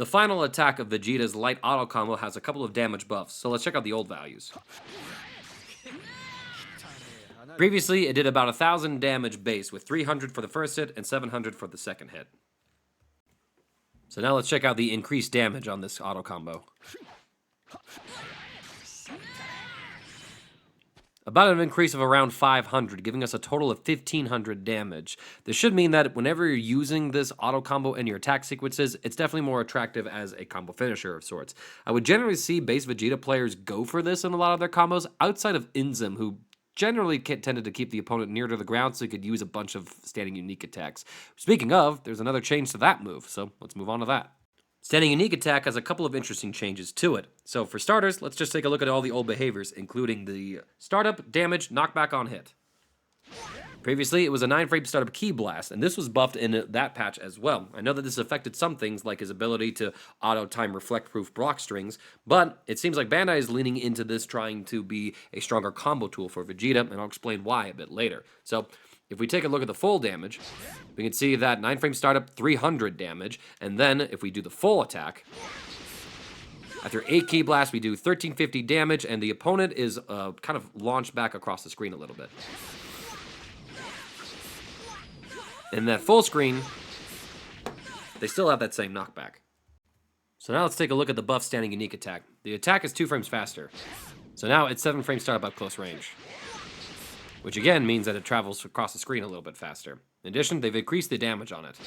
The final attack of Vegeta's light auto combo has a couple of damage buffs, so let's check out the old values. Previously, it did about 1,000 damage base, with 300 for the first hit and 700 for the second hit. So now let's check out the increased damage on this auto combo. About an increase of around 500, giving us a total of 1,500 damage. This should mean that whenever you're using this auto combo in your attack sequences, it's definitely more attractive as a combo finisher of sorts. I would generally see base Vegeta players go for this in a lot of their combos, outside of Inzim, who generally tended to keep the opponent near to the ground so he could use a bunch of standing unique attacks. Speaking of, there's another change to that move, so let's move on to that. Standing unique attack has a couple of interesting changes to it. So for starters, let's just take a look at all the old behaviors, including the startup, damage, knockback on hit. Previously, it was a 9-frame startup ki blast, and this was buffed in that patch as well. I know that this affected some things, like his ability to auto-time reflect-proof block strings, but it seems like Bandai is leaning into this, trying to be a stronger combo tool for Vegeta, and I'll explain why a bit later. So, if we take a look at the full damage, we can see that 9-frame startup, 300 damage, and then if we do the full attack, after 8 ki blasts, we do 1,350 damage, and the opponent is kind of launched back across the screen a little bit. In that full screen, they still have that same knockback. So now let's take a look at the buff standing unique attack. The attack is 2 frames faster. So now it's 7 frames startup up close range, which again means that it travels across the screen a little bit faster. In addition, they've increased the damage on it.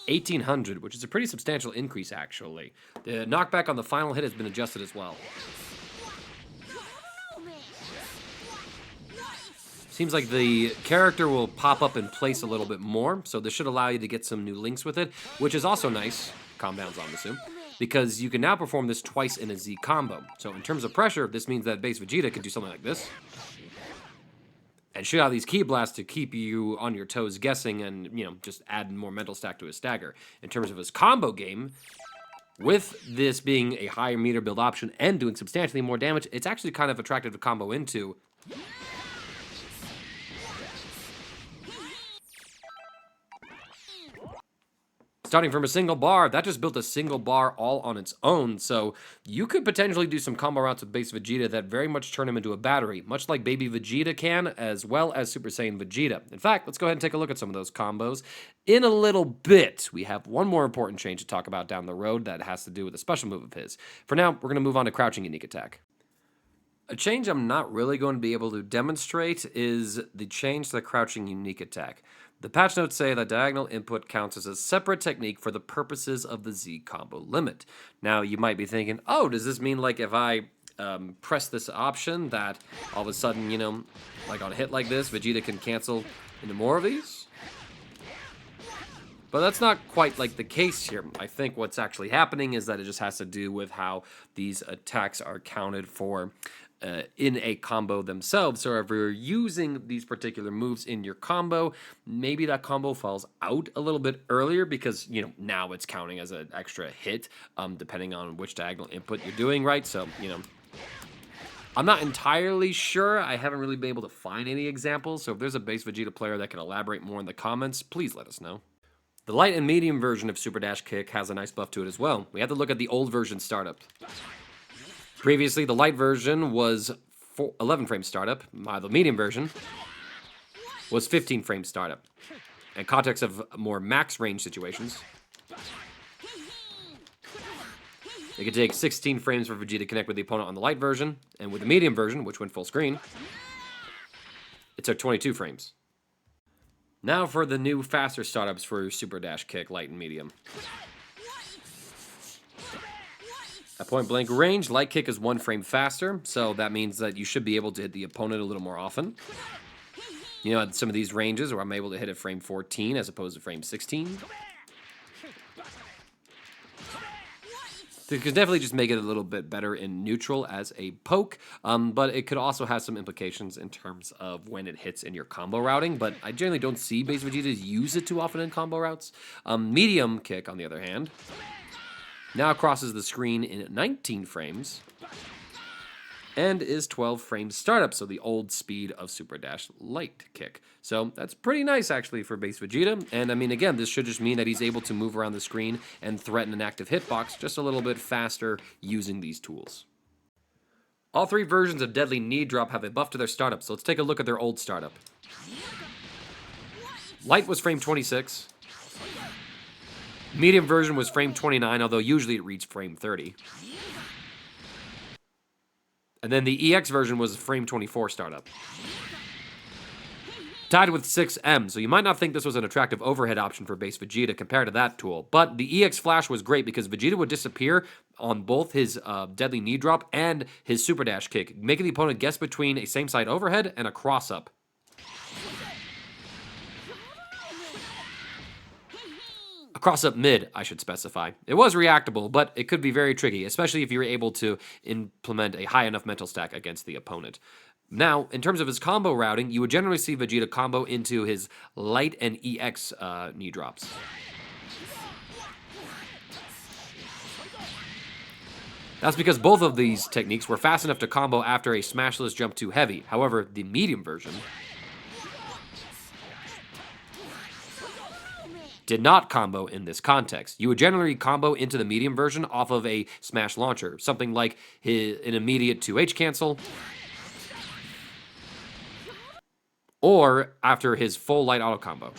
1,800, which is a pretty substantial increase actually. The knockback on the final hit has been adjusted as well. Seems like the character will pop up in place a little bit more, so this should allow you to get some new links with it, which is also nice, calm down Zamasu, because you can now perform this twice in a Z combo. So in terms of pressure, this means that base Vegeta can do something like this, and shoot out these ki blasts to keep you on your toes guessing and, you know, just add more mental stack to his stagger. In terms of his combo game, with this being a higher meter build option and doing substantially more damage, it's actually kind of attractive to combo into. Starting from a single bar, that just built a single bar all on its own, so you could potentially do some combo routes with base Vegeta that very much turn him into a battery, much like Baby Vegeta can, as well as Super Saiyan Vegeta. In fact, let's go ahead and take a look at some of those combos. In a little bit, we have one more important change to talk about down the road that has to do with a special move of his. For now, we're going to move on to crouching unique attack. A change I'm not really going to be able to demonstrate is the change to the crouching unique attack. The patch notes say that diagonal input counts as a separate technique for the purposes of the Z combo limit. Now, you might be thinking, oh, does this mean like if I press this option that all of a sudden, you know, like on a hit like this, Vegeta can cancel into more of these? But that's not quite like the case here. I think what's actually happening is that it just has to do with how these attacks are counted for in a combo themselves. So if you're using these particular moves in your combo, maybe that combo falls out a little bit earlier because, you know, now it's counting as an extra hit, depending on which diagonal input you're doing, right? So, you know, I'm not entirely sure. I haven't really been able to find any examples. So if there's a base Vegeta player that can elaborate more in the comments, please let us know. The light and medium version of Super Dash Kick has a nice buff to it as well. We have to look at the old version startup. Previously, the light version was 11 frame startup, while the medium version was 15 frame startup. In context of more max range situations, it could take 16 frames for Vegeta to connect with the opponent on the light version, and with the medium version, which went full screen, it took 22 frames. Now for the new faster startups for Super Dash Kick, light and medium. At point blank range, light kick is 1 frame faster, so that means that you should be able to hit the opponent a little more often. You know, at some of these ranges where I'm able to hit at frame 14 as opposed to frame 16. It could definitely just make it a little bit better in neutral as a poke, but it could also have some implications in terms of when it hits in your combo routing, but I generally don't see base Vegeta use it too often in combo routes. Medium kick, on the other hand, now crosses the screen in 19 frames, and is 12 frames startup, so the old speed of Super Dash Light Kick. So that's pretty nice, actually, for base Vegeta. And I mean, again, this should just mean that he's able to move around the screen and threaten an active hitbox just a little bit faster using these tools. All three versions of Deadly Knee Drop have a buff to their startup, so let's take a look at their old startup. Light was frame 26. Medium version was frame 29, although usually it reached frame 30. And then the EX version was frame 24 startup. Tied with 6M, so you might not think this was an attractive overhead option for base Vegeta compared to that tool. But the EX Flash was great because Vegeta would disappear on both his Deadly Knee Drop and his Super Dash Kick, making the opponent guess between a same-side overhead and a cross-up. A cross-up mid, I should specify. It was reactable, but it could be very tricky, especially if you were able to implement a high enough mental stack against the opponent. Now, in terms of his combo routing, you would generally see Vegeta combo into his Light and EX knee drops. That's because both of these techniques were fast enough to combo after a smashless jump too heavy. However, the medium version did not combo in this context. You would generally combo into the medium version off of a smash launcher, something like an immediate 2H cancel, or after his full light auto combo.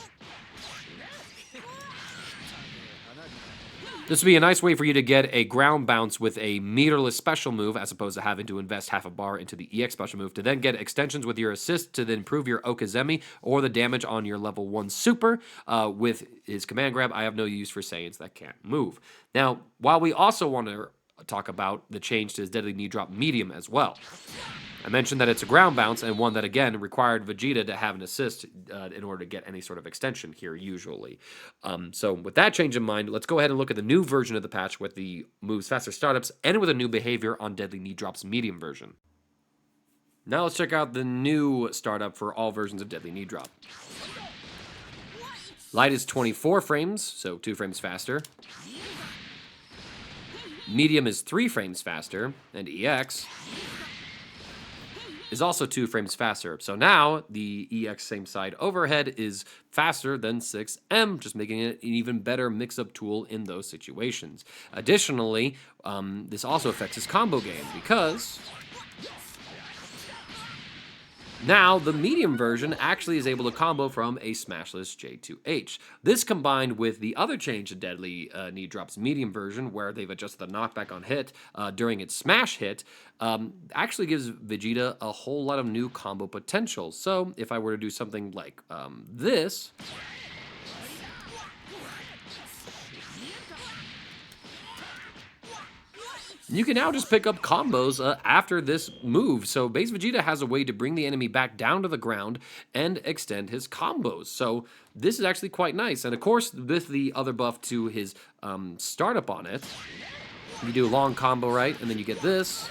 This would be a nice way for you to get a ground bounce with a meterless special move, as opposed to having to invest half a bar into the EX special move, to then get extensions with your assist to then improve your Okazemi or the damage on your level 1 super. With his command grab, I have no use for Saiyans that can't move. Now, while we also want to talk about the change to his Deadly Knee Drop medium as well. I mentioned that it's a ground bounce, and one that, again, required Vegeta to have an assist in order to get any sort of extension here, usually. So with that change in mind, let's go ahead and look at the new version of the patch with the moves faster startups and with a new behavior on Deadly Knee Drop's medium version. Now let's check out the new startup for all versions of Deadly Knee Drop. Light is 24 frames, so 2 frames faster. Medium is 3 frames faster, and EX is also 2 frames faster. So now the EX same side overhead is faster than 6M, just making it an even better mix-up tool in those situations. Additionally, this also affects his combo game because now the medium version actually is able to combo from a smashless J2H. This combined with the other change to Deadly Knee Drop's medium version, where they've adjusted the knockback on hit during its smash hit, actually gives Vegeta a whole lot of new combo potential. So if I were to do something like this, you can now just pick up combos after this move. So base Vegeta has a way to bring the enemy back down to the ground and extend his combos. So this is actually quite nice. And of course, with the other buff to his startup on it, you do a long combo, right? And then you get this.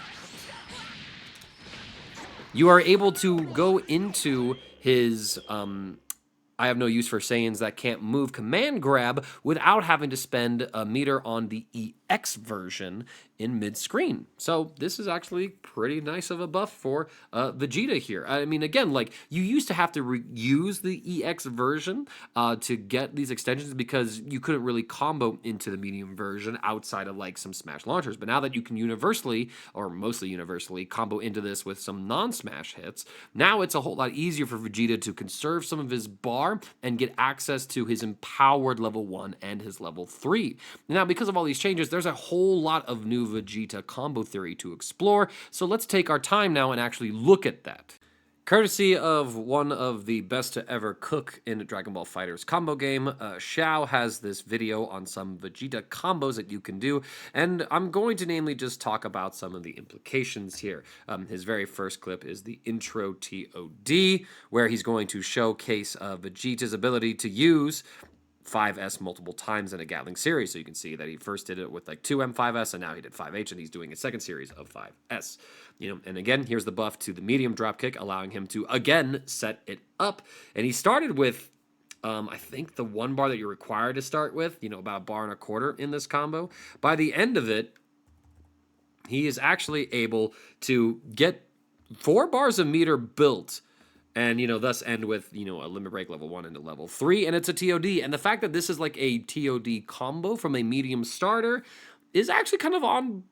You are able to go into his I have no use for Saiyans that can't move command grab without having to spend a meter on the EX version in mid-screen. So this is actually pretty nice of a buff for Vegeta here. I mean, again, like, you used to have to use the EX version to get these extensions because you couldn't really combo into the medium version outside of, like, some smash launchers. But now that you can universally, or mostly universally, combo into this with some non-smash hits, now it's a whole lot easier for Vegeta to conserve some of his bar and get access to his empowered level 1 and his level 3. Now, because of all these changes, there's a whole lot of new Vegeta combo theory to explore, so let's take our time now and actually look at that. Courtesy of one of the best to ever cook in Dragon Ball FighterZ combo game, Xiao has this video on some Vegeta combos that you can do, and I'm going to namely just talk about some of the implications here. His very first clip is the intro TOD, where he's going to showcase Vegeta's ability to use 5S multiple times in a Gatling series. So you can see that he first did it with like 2M5S, and now he did 5H, and he's doing a second series of 5S. And again, here's the buff to the medium dropkick, allowing him to again set it up. And he started with I think the 1 bar that you're required to start with, about a bar and a quarter in this combo. By the end of it, he is actually able to get 4 bars of meter built and, thus end with, a limit break level 1 into level 3, and it's a TOD. And the fact that this is like a TOD combo from a medium starter is actually kind of on,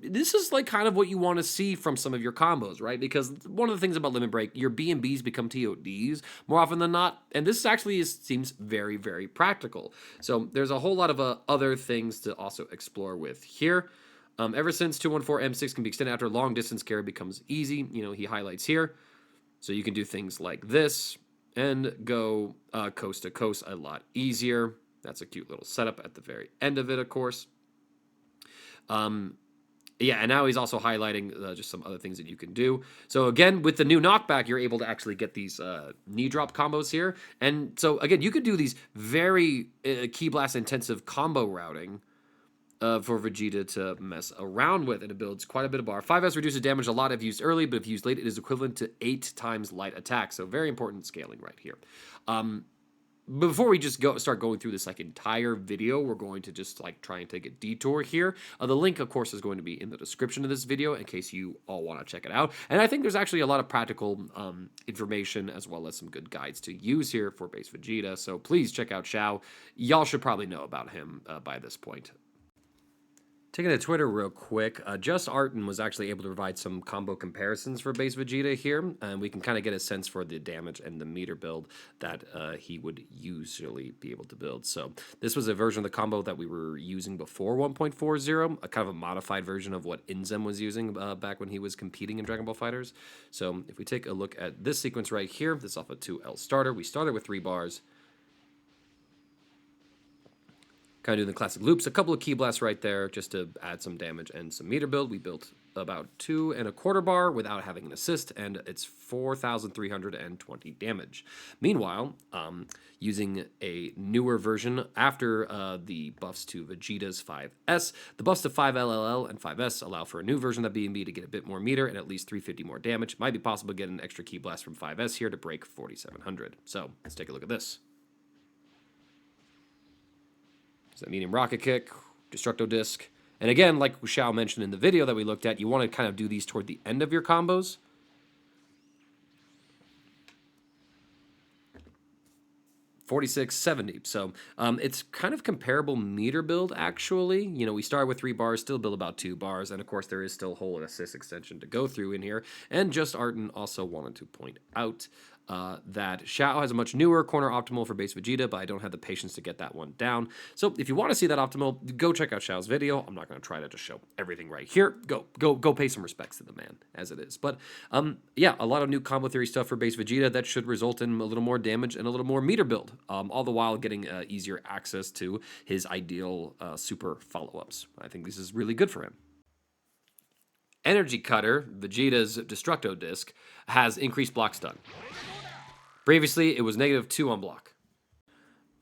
this is like kind of what you want to see from some of your combos, right? Because one of the things about limit break, your B and Bs become TODs more often than not, and this actually seems very, very practical. So there's a whole lot of other things to also explore with here. Ever since 214 M6 can be extended after long distance carry becomes easy, he highlights here. So you can do things like this and go coast to coast a lot easier. That's a cute little setup at the very end of it, of course. Yeah, and now he's also highlighting just some other things that you can do. So again, with the new knockback, you're able to actually get these knee drop combos here. And so again, you could do these very key blast intensive combo routing for Vegeta to mess around with, and it builds quite a bit of bar. 5S reduces damage a lot if used early, but if used late, it is equivalent to 8 times light attack. So very important scaling right here. Before we just start going through this entire video, we're going to just try and take a detour here. The link, of course, is going to be in the description of this video in case you all want to check it out. And I think there's actually a lot of practical information as well as some good guides to use here for base Vegeta. So please check out Xiao. Y'all should probably know about him by this point. Taking to Twitter real quick, Just Arton was actually able to provide some combo comparisons for base Vegeta here, and we can kind of get a sense for the damage and the meter build that he would usually be able to build. So this was a version of the combo that we were using before 1.40, a kind of a modified version of what Inzem was using back when he was competing in Dragon Ball FighterZ. So if we take a look at this sequence right here, this is off a 2L starter. We started with 3 bars. Kind of doing the classic loops, a couple of key blasts right there just to add some damage and some meter build. We built about 2 1/4 bar without having an assist, and it's 4,320 damage. Meanwhile, using a newer version after the buffs to Vegeta's 5S, the buffs to 5LLL and 5S allow for a new version of B&B to get a bit more meter and at least 350 more damage. Might be possible to get an extra key blast from 5S here to break 4,700. So let's take a look at this. So medium rocket kick, Destructo Disc. And again, like Xiao mentioned in the video that we looked at, you want to kind of do these toward the end of your combos. $46.70. So it's kind of comparable meter build, actually. We start with 3 bars, still build about 2 bars, and of course there is still whole assist extension to go through in here. And Just Arton also wanted to point out that Xiao has a much newer corner optimal for base Vegeta, but I don't have the patience to get that one down. So if you want to see that optimal, go check out Xiao's video. I'm not going to try to just show everything right here. Go pay some respects to the man, as it is. But yeah, a lot of new combo theory stuff for base Vegeta that should result in a little more damage and a little more meter build, all the while getting easier access to his ideal super follow-ups. I think this is really good for him. Energy Cutter, Vegeta's Destructo Disc, has increased block stun. Previously, it was -2 on block.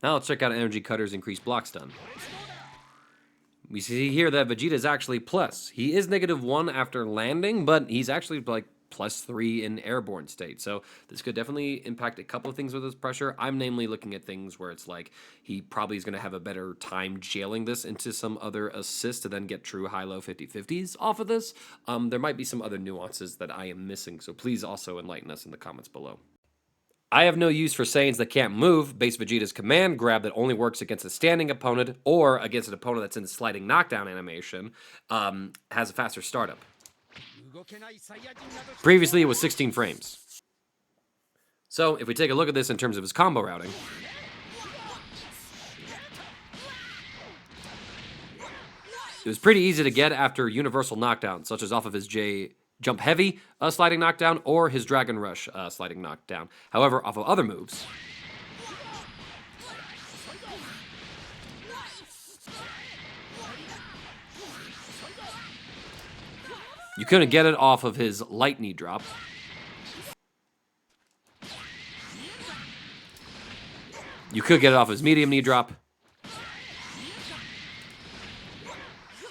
Now let's check out Energy Cutter's increased block stun. We see here that Vegeta is actually plus. He is -1 after landing, but he's actually +3 in airborne state. So this could definitely impact a couple of things with his pressure. I'm namely looking at things where it's he probably is going to have a better time jailing this into some other assist to then get true high-low 50-50s off of this. There might be some other nuances that I am missing, so please also enlighten us in the comments below. I have no use for Saiyans that can't move. Base Vegeta's command grab that only works against a standing opponent or against an opponent that's in the sliding knockdown animation has a faster startup. Previously, it was 16 frames. So, if we take a look at this in terms of his combo routing, it was pretty easy to get after universal knockdown, such as off of his J Jump Heavy sliding knockdown or his Dragon Rush sliding knockdown. However, off of other moves, you couldn't get it off of his light knee drop. You could get it off his medium knee drop.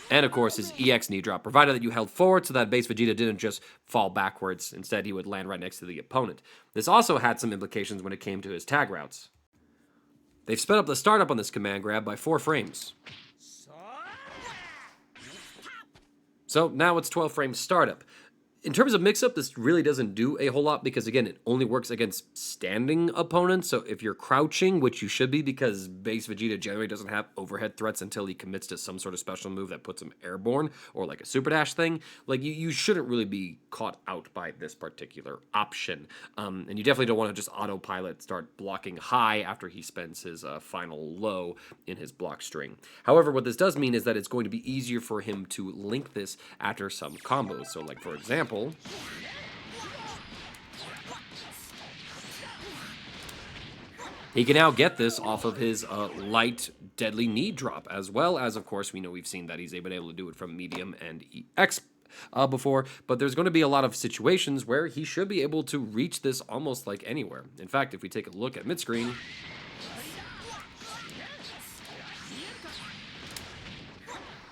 And of course his EX knee drop, provided that you held forward so that base Vegeta didn't just fall backwards. Instead, he would land right next to the opponent. This also had some implications when it came to his tag routes. They've sped up the startup on this command grab by 4 frames. So now it's 12 frame startup. In terms of mix-up, this really doesn't do a whole lot because, again, it only works against standing opponents. So if you're crouching, which you should be because base Vegeta generally doesn't have overhead threats until he commits to some sort of special move that puts him airborne or like a super dash thing, like you shouldn't really be caught out by this particular option. And you definitely don't want to just autopilot start blocking high after he spends his final low in his block string. However, what this does mean is that it's going to be easier for him to link this after some combos. So like, for example, he can now get this off of his light deadly knee drop, as well as, of course, we know we've seen that he's been able to do it from medium and EX before, but there's going to be a lot of situations where he should be able to reach this almost like anywhere. In fact, if we take a look at mid-screen,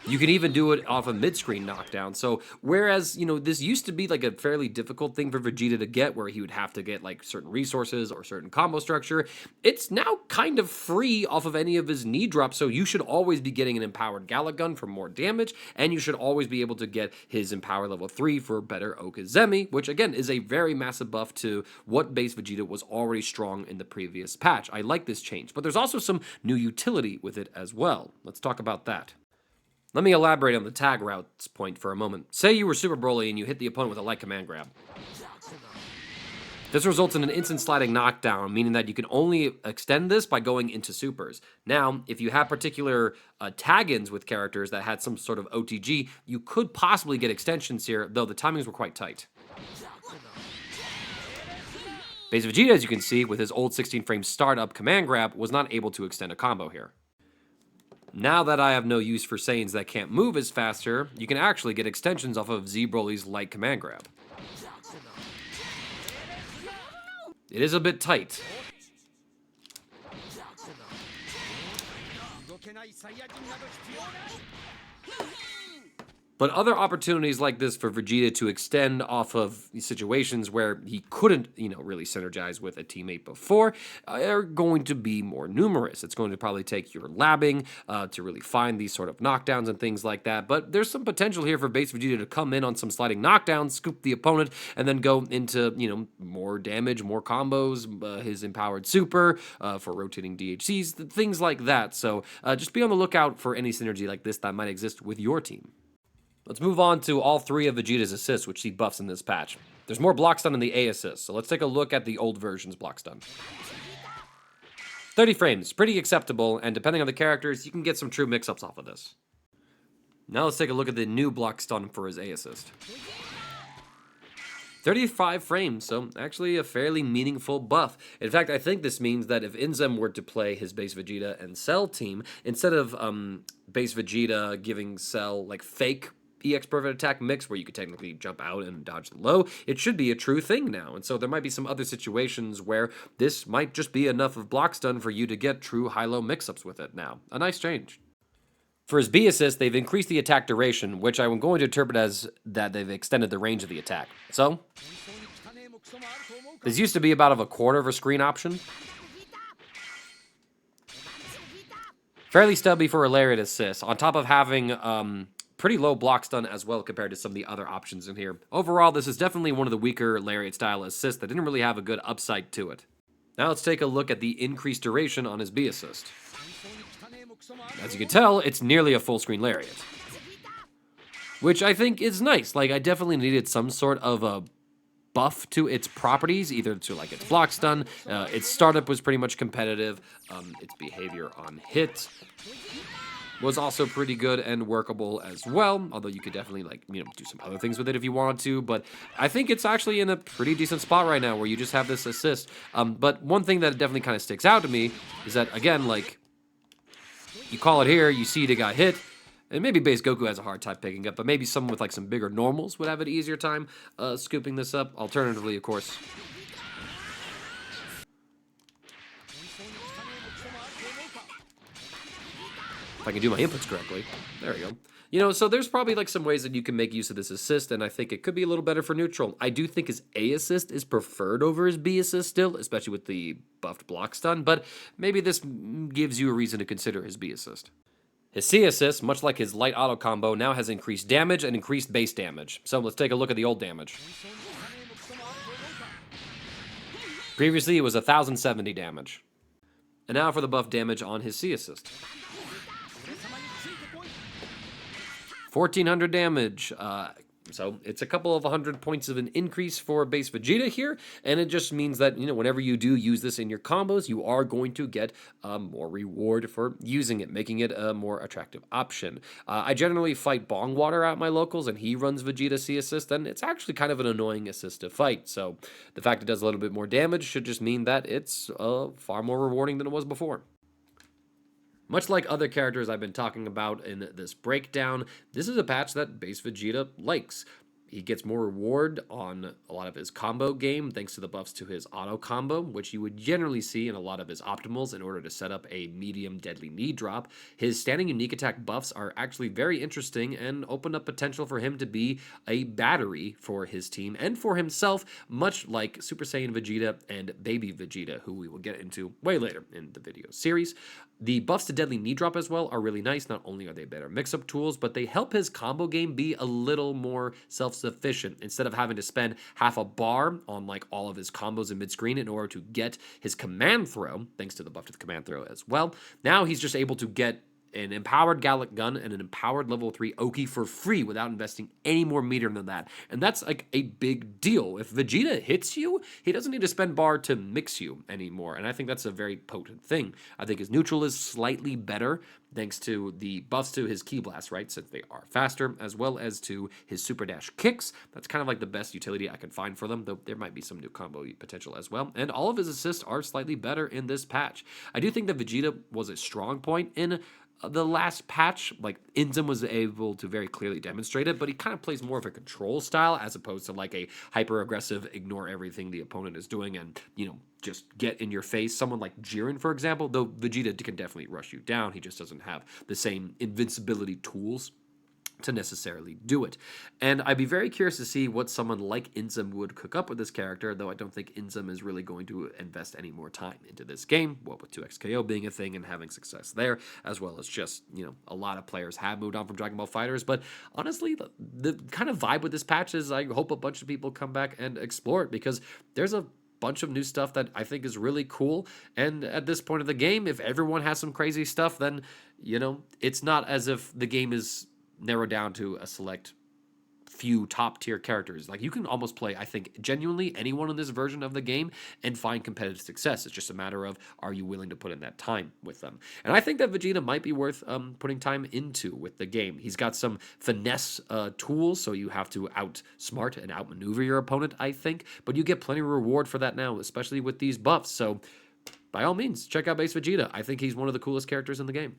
you can even do it off a mid-screen knockdown. So whereas, this used to be like a fairly difficult thing for Vegeta to get where he would have to get like certain resources or certain combo structure, it's now kind of free off of any of his knee drops. So you should always be getting an empowered Galick Gun for more damage, and you should always be able to get his empower level 3 for better Okazemi, which again is a very massive buff to what base Vegeta was already strong in the previous patch. I like this change, but there's also some new utility with it as well. Let's talk about that. Let me elaborate on the tag routes point for a moment. Say you were Super Broly and you hit the opponent with a light command grab. This results in an instant sliding knockdown, meaning that you can only extend this by going into supers. Now, if you have particular tag-ins with characters that had some sort of OTG, you could possibly get extensions here, though the timings were quite tight. Base Vegeta, as you can see, with his old 16-frame startup command grab, was not able to extend a combo here. Now that I have no use for Saiyans that can't move as faster, you can actually get extensions off of Z Broly's light command grab. It is a bit tight. But other opportunities like this for Vegeta to extend off of situations where he couldn't, really synergize with a teammate before are going to be more numerous. It's going to probably take your labbing to really find these sort of knockdowns and things like that. But there's some potential here for base Vegeta to come in on some sliding knockdowns, scoop the opponent, and then go into, more damage, more combos, his empowered super for rotating DHCs, things like that. So just be on the lookout for any synergy like this that might exist with your team. Let's move on to all three of Vegeta's assists, which see buffs in this patch. There's more block stun in the A assist, so let's take a look at the old version's block stun. 30 frames, pretty acceptable, and depending on the characters, you can get some true mix-ups off of this. Now let's take a look at the new block stun for his A assist. 35 frames, so actually a fairly meaningful buff. In fact, I think this means that if Inzem were to play his base Vegeta and Cell team, instead of base Vegeta giving Cell like fake EX perfect attack mix where you could technically jump out and dodge the low, it should be a true thing now. And so there might be some other situations where this might just be enough of block stun for you to get true high-low mix-ups with it now. A nice change. For his B assist, they've increased the attack duration, which I'm going to interpret as that they've extended the range of the attack. So, this used to be about a quarter of a screen option. Fairly stubby for a Lariat assist, on top of having pretty low block stun as well compared to some of the other options in here. Overall, this is definitely one of the weaker Lariat-style assists that didn't really have a good upside to it. Now let's take a look at the increased duration on his B assist. As you can tell, it's nearly a full-screen Lariat, which I think is nice. Like, I definitely needed some sort of a buff to its properties, either to like its block stun, its startup was pretty much competitive, its behavior on hit was also pretty good and workable as well, although you could definitely do some other things with it if you wanted to, but I think it's actually in a pretty decent spot right now where you just have this assist. But one thing that definitely kind of sticks out to me is that, again, like, you call it here, you see the guy hit, and maybe base Goku has a hard time picking up, but maybe someone with like some bigger normals would have an easier time scooping this up. Alternatively, of course, if I can do my inputs correctly. There we go. So there's probably like some ways that you can make use of this assist, and I think it could be a little better for neutral. I do think his A assist is preferred over his B assist still, especially with the buffed block stun, but maybe this gives you a reason to consider his B assist. His C assist, much like his light auto combo, now has increased damage and increased base damage. So let's take a look at the old damage. Previously, it was 1,070 damage. And now for the buff damage on his C assist. 1,400 damage. So it's a couple of 100 points of an increase for base Vegeta here, and it just means that, whenever you do use this in your combos, you are going to get more reward for using it, making it a more attractive option. I generally fight Bong Water at my locals, and he runs Vegeta C assist, and it's actually kind of an annoying assist to fight, so the fact it does a little bit more damage should just mean that it's far more rewarding than it was before. Much like other characters I've been talking about in this breakdown, this is a patch that base Vegeta likes. He gets more reward on a lot of his combo game thanks to the buffs to his auto combo, which you would generally see in a lot of his optimals in order to set up a medium deadly knee drop. His standing unique attack buffs are actually very interesting and open up potential for him to be a battery for his team and for himself, much like Super Saiyan Vegeta and Baby Vegeta, who we will get into way later in the video series. The buffs to deadly knee drop as well are really nice. Not only are they better mix-up tools, but they help his combo game be a little more self-sufficient. Instead of having to spend half a bar on like all of his combos in mid-screen in order to get his command throw, thanks to the buff to the command throw as well, now he's just able to get an empowered Gallic gun and an empowered level 3 Oki for free without investing any more meter than that. And that's like a big deal. If Vegeta hits you, he doesn't need to spend bar to mix you anymore. And I think that's a very potent thing. I think his neutral is slightly better thanks to the buffs to his Ki Blast, right? Since they are faster, as well as to his Super Dash kicks. That's kind of like the best utility I can find for them, though there might be some new combo potential as well. And all of his assists are slightly better in this patch. I do think that Vegeta was a strong point in the last patch. Like, Inzam was able to very clearly demonstrate it, but he kind of plays more of a control style as opposed to like a hyper-aggressive, ignore everything the opponent is doing and, just get in your face. Someone like Jiren, for example, though Vegeta can definitely rush you down, he just doesn't have the same invincibility tools to necessarily do it. And I'd be very curious to see what someone like Inzam would cook up with this character, though I don't think Inzam is really going to invest any more time into this game, well, with 2x KO being a thing and having success there, as well as just, a lot of players have moved on from Dragon Ball FighterZ, but honestly, the kind of vibe with this patch is I hope a bunch of people come back and explore it, because there's a bunch of new stuff that I think is really cool, and at this point of the game, if everyone has some crazy stuff, then, it's not as if the game is narrowed down to a select few top tier characters. Like, you can almost play, I think, genuinely anyone in this version of the game and find competitive success. It's just a matter of, are you willing to put in that time with them? And I think that Vegeta might be worth putting time into with the game. He's got some finesse tools, so you have to outsmart and outmaneuver your opponent, I think, but you get plenty of reward for that now, especially with these buffs. So by all means, check out base Vegeta. I think he's one of the coolest characters in the game.